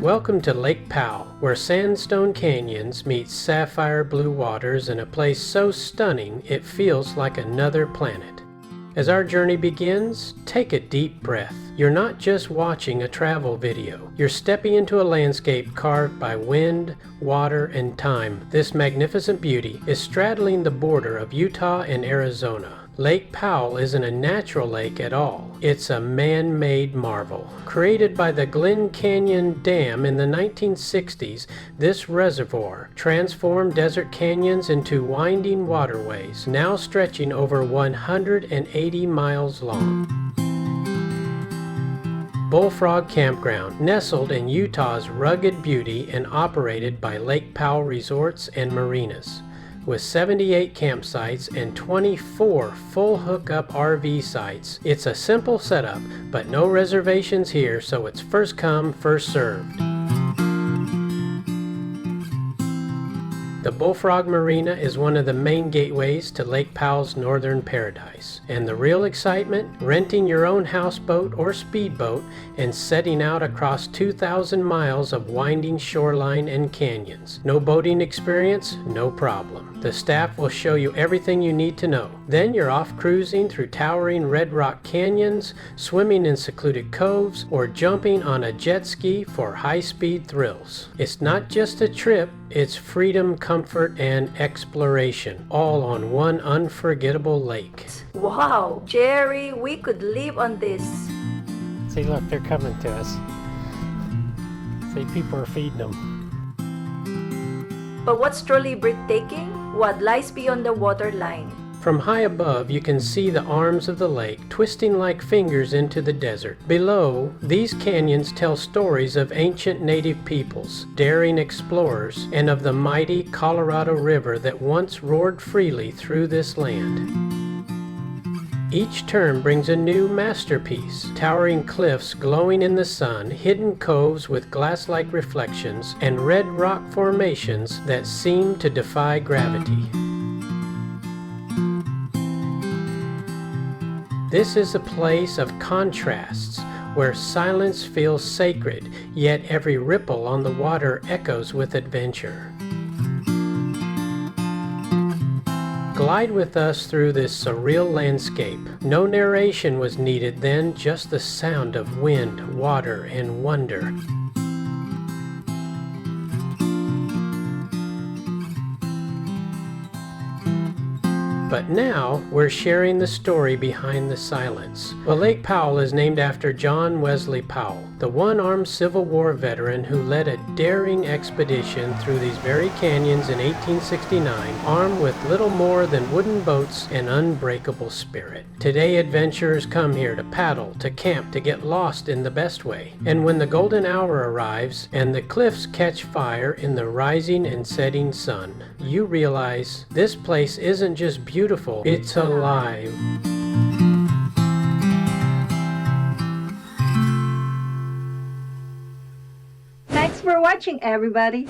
Welcome to Lake Powell, where sandstone canyons meet sapphire blue waters in a place so stunning it feels like another planet. As our journey begins, take a deep breath. You're not just watching a travel video. You're stepping into a landscape carved by wind, water, and time. This magnificent beauty is straddling the border of Utah and Arizona. Lake Powell isn't a natural lake at all. It's a man-made marvel. Created by the Glen Canyon Dam in the 1960s, this reservoir transformed desert canyons into winding waterways, now stretching over 180 miles long. Bullfrog Campground, nestled in Utah's rugged beauty and operated by Lake Powell Resorts and Marinas. With 78 campsites and 24 full hookup RV sites, it's a simple setup, but no reservations here, so it's first come, first served. The Bullfrog Marina is one of the main gateways to Lake Powell's northern paradise. And the real excitement? Renting your own houseboat or speedboat and setting out across 2,000 miles of winding shoreline and canyons. No boating experience? No problem. The staff will show you everything you need to know. Then you're off cruising through towering red rock canyons, swimming in secluded coves, or jumping on a jet ski for high-speed thrills. It's not just a trip, it's freedom, comfort, and exploration, all on one unforgettable lake. Wow, Jerry, we could live on this. See, look, they're coming to us. See, people are feeding them. But what's truly breathtaking? What lies beyond the waterline? From high above, you can see the arms of the lake twisting like fingers into the desert. Below, these canyons tell stories of ancient native peoples, daring explorers, and of the mighty Colorado River that once roared freely through this land. Each turn brings a new masterpiece, towering cliffs glowing in the sun, hidden coves with glass-like reflections, and red rock formations that seem to defy gravity. This is a place of contrasts, where silence feels sacred, yet every ripple on the water echoes with adventure. Glide with us through this surreal landscape. No narration was needed then, just the sound of wind, water, and wonder. But now, we're sharing the story behind the silence. Well, Lake Powell is named after John Wesley Powell, the one-armed Civil War veteran who led a daring expedition through these very canyons in 1869, armed with little more than wooden boats and unbreakable spirit. Today, adventurers come here to paddle, to camp, to get lost in the best way. And when the golden hour arrives and the cliffs catch fire in the rising and setting sun, you realize this place isn't just beautiful, it's alive. Thanks for watching, everybody.